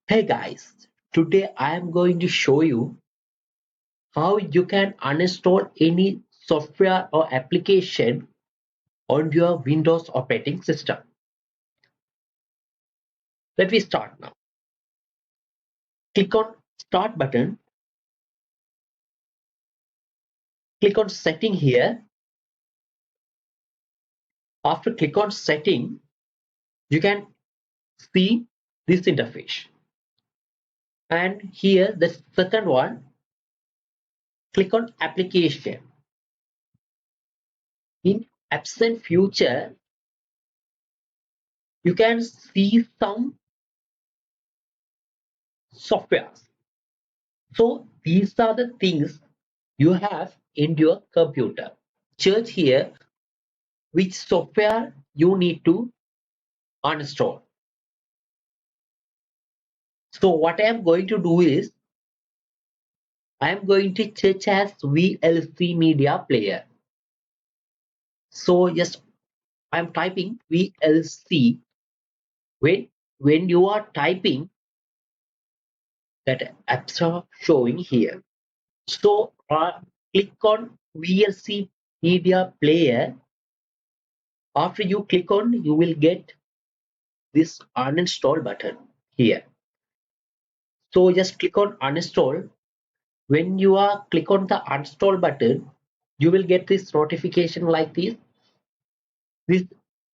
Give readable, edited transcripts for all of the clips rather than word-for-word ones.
Hey guys, today I am going to show you how you can uninstall any software or application on your Windows operating system. Let me start now. Click on Start button, click on Setting here. After click on Setting, you can see this interface. And here the second one, click on Application. In absent future, you can see some softwares. So these are the things you have in your computer. Search here which software you need to uninstall. So what I am going to do is I am going to search as VLC media player. So just I am typing VLC. When you are typing, that apps are showing here. So click on VLC media player. After you click on, you will get this uninstall button here. So just click on uninstall. When you are click on the uninstall button, you will get this notification like this. This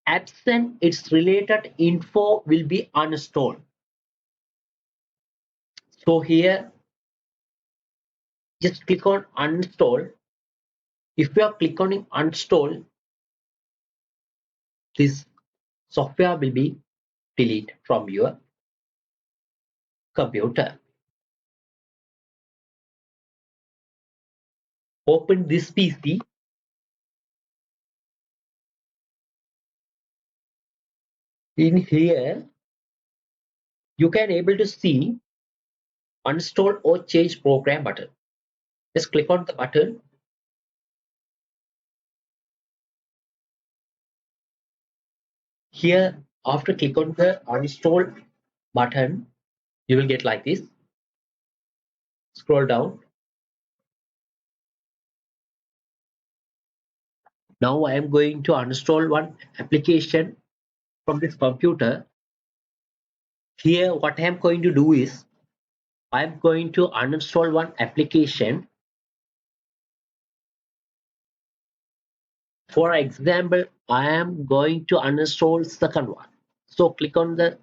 apps and its related info will be uninstalled. So here just click on uninstall. If you are click on uninstall, this software will be deleted from your computer. Open this PC. In here you can able to see uninstall or change program button. Just click on the button. Here after click on the uninstall button, you will get like this. Scroll down. Now I am going to uninstall one application from this computer. Here what I am going to do is I am going to uninstall one application. For example, I am going to uninstall second one. So click on the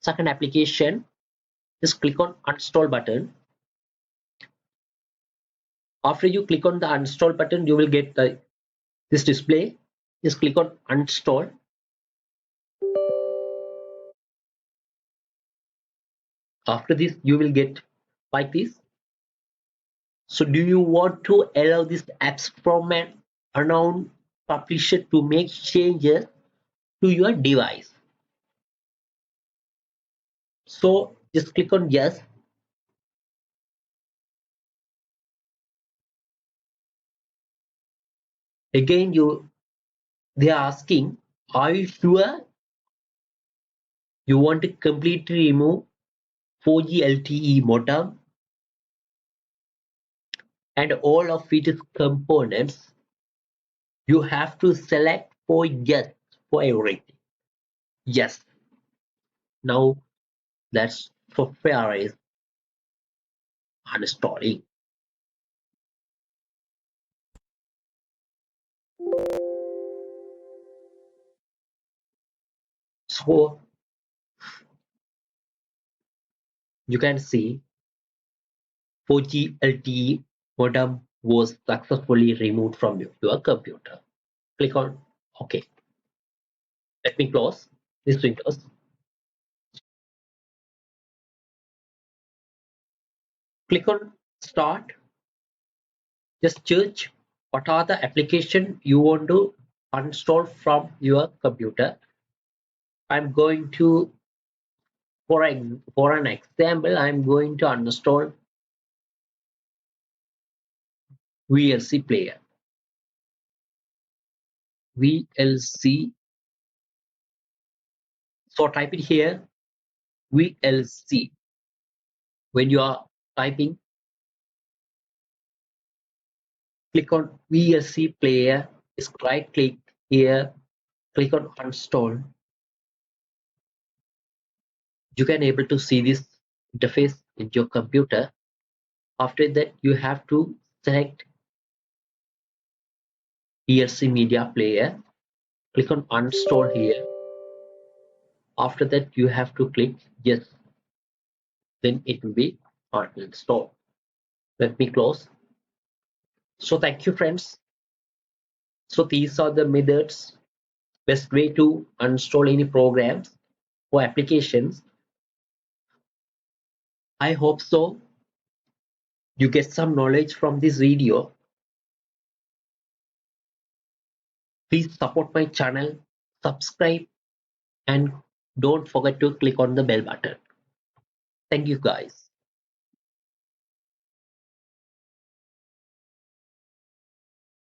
second application. Just click on uninstall button. After you click on the uninstall button, you will get this display. Just click on uninstall. After this, you will get like this. So do you want to allow these apps from an unknown publisher to make changes to your device? So just click on yes. Again, they are asking, are you sure you want to completely remove 4G LTE modem and all of its components? You have to select for yes for everything. Yes. Now that software is uninstalling. So you can see 4G LTE modem was successfully removed from your computer. Click on OK. Let me close this Windows. Click on Start. Just search what are the application you want to uninstall from your computer. I'm going to, for an example, I'm going to uninstall VLC player. VLC. So type it here VLC. When you are typing, click on VLC player, just right click here, click on uninstall. You can able to see this interface in your computer. After that, you have to select VLC media player, click on uninstall here. After that, you have to click yes, then it will be uninstalled. Let me close. So thank you, friends. So these are the methods, best way to uninstall any programs or applications. I hope so you get some knowledge from this video. Please support my channel, subscribe, and don't forget to click on the bell button. Thank you guys.